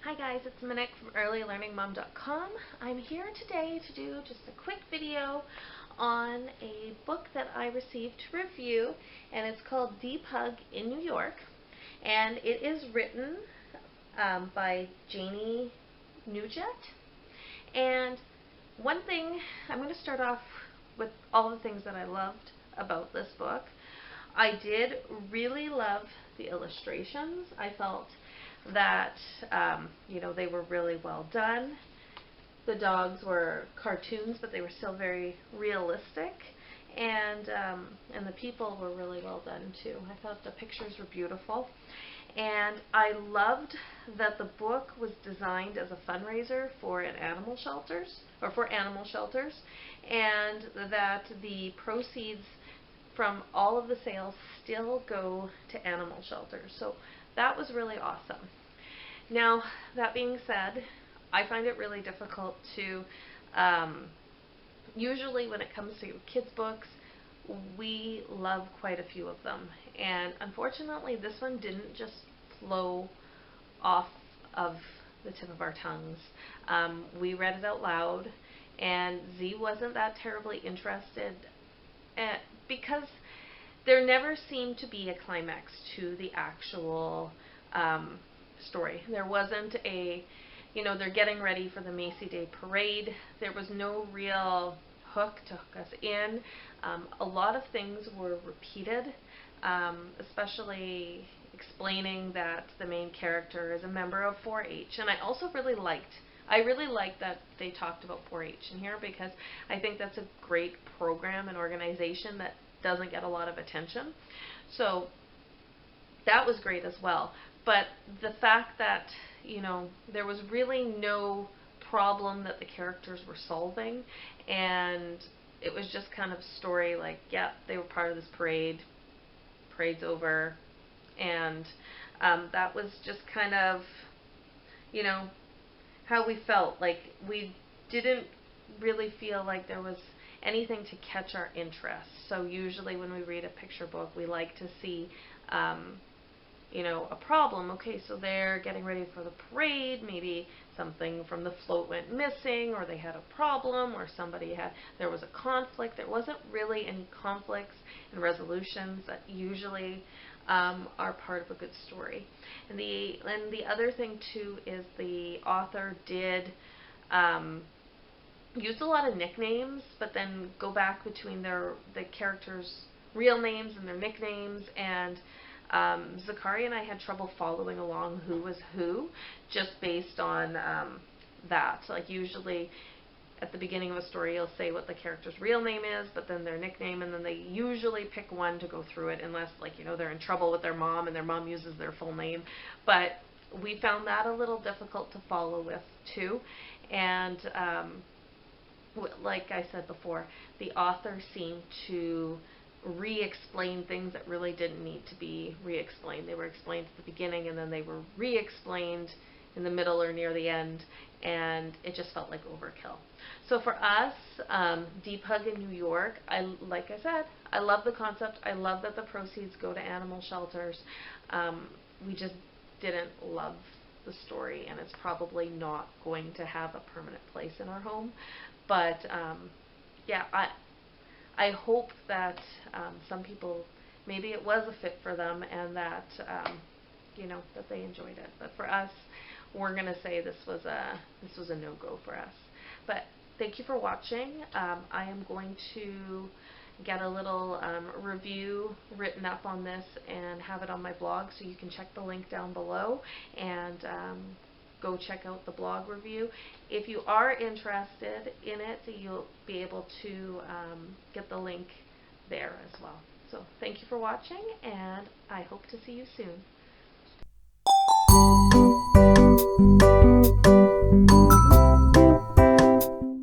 Hi guys, it's Monique from earlylearningmom.com. I'm here today to do just a quick video on a book that I received to review, and it's called D-Pug in New York, and it is written by Janie Nugent. And one thing, I'm going to start off with all the things that I loved about this book. I did really love the illustrations. I felt that they were really well done. The dogs were cartoons, but they were still very realistic, and the people were really well done too. I thought the pictures were beautiful, and I loved that the book was designed as a fundraiser for animal shelters, and that the proceeds from all of the sales still go to animal shelters. So that was really awesome. Now, that being said, I find it really difficult to, usually when it comes to kids' books, we love quite a few of them. And unfortunately, this one didn't just flow off of the tip of our tongues. We read it out loud, and Z wasn't that terribly interested because there never seemed to be a climax to the actual story. There wasn't a, they're getting ready for the Macy Day Parade. There was no real hook to hook us in. A lot of things were repeated, especially explaining that the main character is a member of 4-H. And I also really liked that they talked about 4-H in here, because I think that's a great program and organization that doesn't get a lot of attention. So that was great as well. But the fact that, there was really no problem that the characters were solving, and it was just kind of a story like, yeah, they were part of this parade, parade's over, and that was just kind of, how we felt. Like, we didn't really feel like there was anything to catch our interest. So usually when we read a picture book, we like to see a problem. Okay, so they're getting ready for the parade, maybe something from the float went missing, or they had a problem, or there was a conflict. There wasn't really any conflicts and resolutions that usually are part of a good story. And the other thing too is the author did use a lot of nicknames, but then go back between the characters' real names and their nicknames, and Zakari and I had trouble following along who was who, just based on that. Like, usually at the beginning of a story, you'll say what the character's real name is, but then their nickname, and then they usually pick one to go through it, unless, they're in trouble with their mom and their mom uses their full name. But we found that a little difficult to follow with too. And like I said before, the author seemed to re-explain things that really didn't need to be re-explained. They were explained at the beginning, and then they were re-explained in the middle or near the end, and it just felt like overkill. So for us, D-Pug in New York, like I said, I love the concept. I love that the proceeds go to animal shelters. We just didn't love the story, and it's probably not going to have a permanent place in our home. But yeah, I hope that some people, maybe it was a fit for them, and that that they enjoyed it. But for us, we're going to say this was a no-go for us. But thank you for watching. I am going to get a little review written up on this and have it on my blog, so you can check the link down below and go check out the blog review. If you are interested in it, you'll be able to get the link there as well. So thank you for watching, and I hope to see you soon.